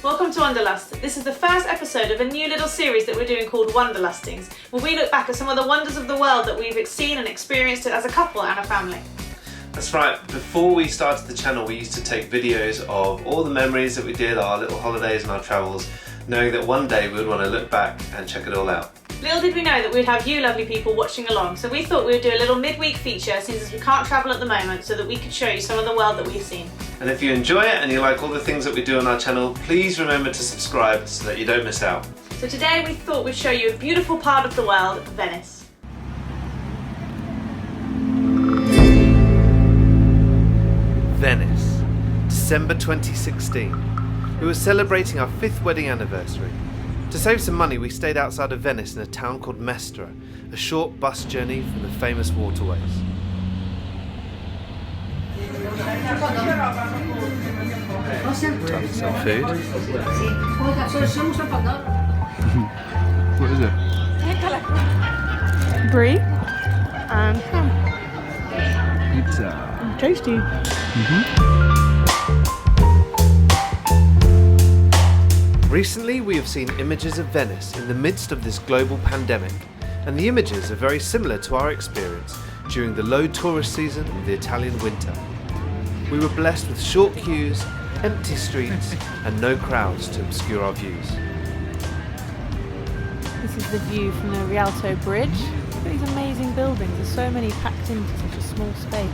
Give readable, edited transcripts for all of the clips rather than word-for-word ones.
Welcome to Wonderlust. This is the first episode of a new little series that we're doing called Wonderlustings, where we look back at some of the wonders of the world that we've seen and experienced as a couple and a family. That's right, before we started the channel we used to take videos of all the memories that we did, our little holidays and our travels, knowing that one day we would want to look back and check it all out. Little did we know that we'd have you lovely people watching along, so we thought we would do a little midweek feature since we can't travel at the moment, so that we could show you some of the world that we've seen. And if you enjoy it and you like all the things that we do on our channel, please remember to subscribe so that you don't miss out. So today we thought we'd show you a beautiful part of the world, Venice. Venice, December 2016. We were celebrating our 5th wedding anniversary. To save some money, we stayed outside of Venice in a town called Mestre, a short bus journey from the famous waterways. Time for some food. What is it? Brie and ham. Pizza. Tasty. Recently, we have seen images of Venice in the midst of this global pandemic, and the images are very similar to our experience during the low tourist season of the Italian winter. We were blessed with short queues, empty streets, and no crowds to obscure our views. This is the view from the Rialto Bridge. Look at these amazing buildings. There's so many packed into such a small space.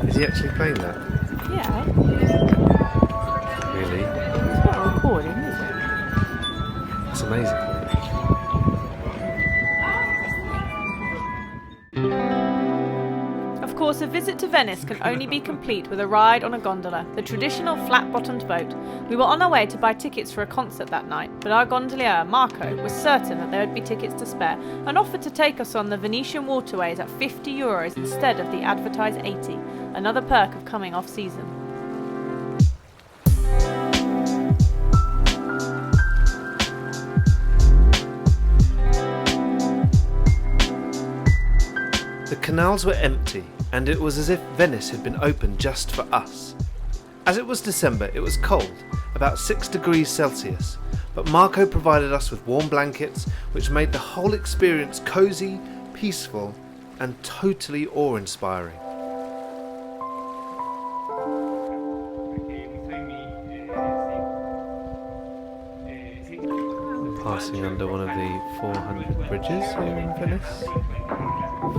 Is he actually playing that? Yeah, Really? it's not a recording, is it? That's amazing. Of course, a visit to Venice can only be complete with a ride on a gondola, the traditional flat-bottomed boat. We were on our way to buy tickets for a concert that night, but our gondolier, Marco, was certain that there would be tickets to spare and offered to take us on the Venetian waterways at €50 instead of the advertised 80, another perk of coming off-season. The canals were empty, and it was as if Venice had been opened just for us. As it was December, it was cold, about 6 degrees Celsius, but Marco provided us with warm blankets, which made the whole experience cozy, peaceful, and totally awe-inspiring. Passing under one of the 400 bridges here in Venice.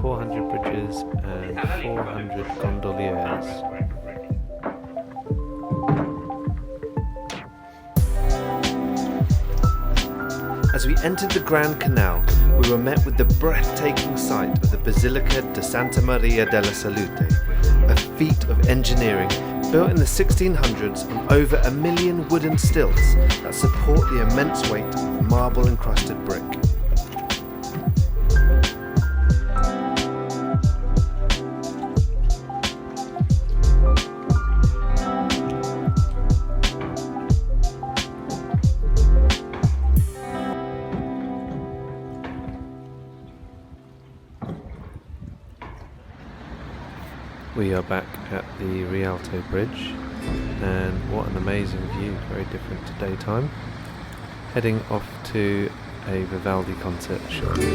400 bridges and 400 gondoliers. As we entered the Grand Canal, we were met with the breathtaking sight of the Basilica di Santa Maria della Salute, a feat of engineering built in the 1600s on over 1 million wooden stilts that support the immense weight of marble-encrusted brick. We are back at the Rialto Bridge, and what an amazing view, very different to daytime. Heading off to a Vivaldi concert shortly.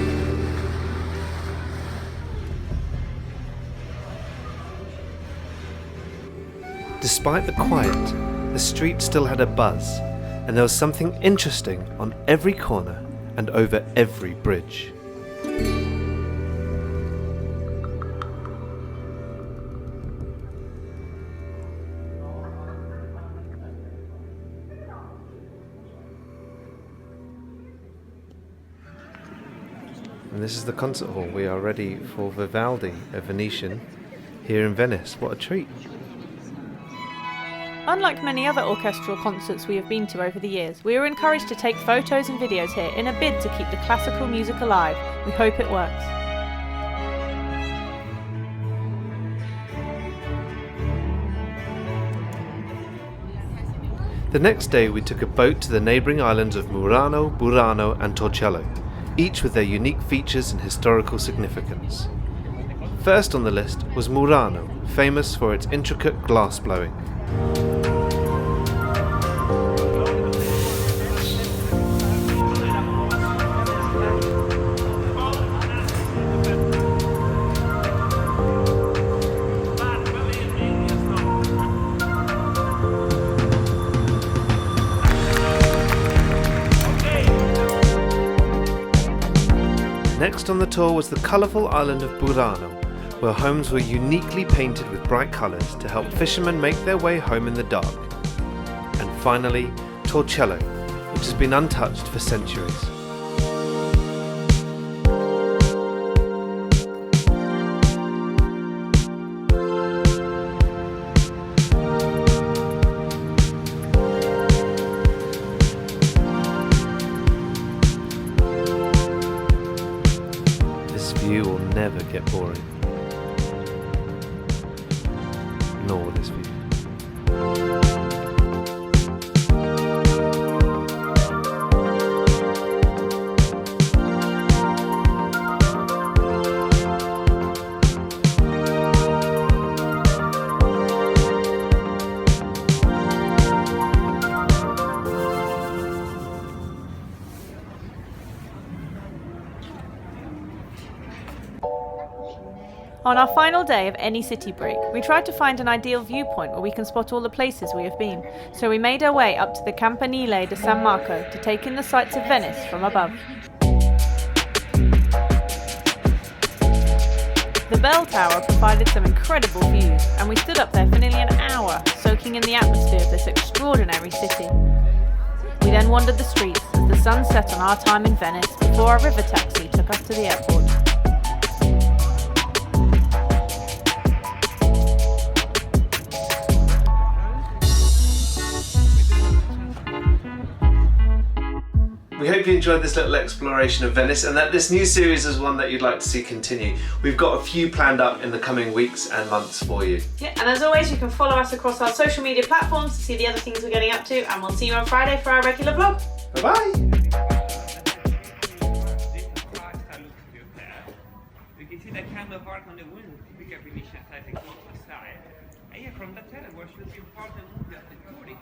Despite the quiet, the street still had a buzz, and there was something interesting on every corner and over every bridge. And this is the concert hall. We are ready for Vivaldi, a Venetian, here in Venice. What a treat. Unlike many other orchestral concerts we have been to over the years, we were encouraged to take photos and videos here in a bid to keep the classical music alive. We hope it works. The next day we took a boat to the neighbouring islands of Murano, Burano and Torcello, each with their unique features and historical significance. First on the list was Murano, famous for its intricate glass blowing. Next on the tour was the colourful island of Burano, where homes were uniquely painted with bright colours to help fishermen make their way home in the dark. And finally, Torcello, which has been untouched for centuries. This view will never get boring. Nor this view. On our final day of any city break, we tried to find an ideal viewpoint where we can spot all the places we have been, so we made our way up to the Campanile di San Marco to take in the sights of Venice from above. The bell tower provided some incredible views, and we stood up there for nearly an hour, soaking in the atmosphere of this extraordinary city. We then wandered the streets as the sun set on our time in Venice before our river taxi took us to the airport. We hope you enjoyed this little exploration of Venice and that this new series is one that you'd like to see continue. We've got a few planned up in the coming weeks and months for you. Yeah, and as always, you can follow us across our social media platforms to see the other things we're getting up to, and we'll see you on Friday for our regular vlog. Bye-bye! You can see that kind of art on the window, typical Venetian style technique style. And yeah, from that terrace, what should be important of the tourist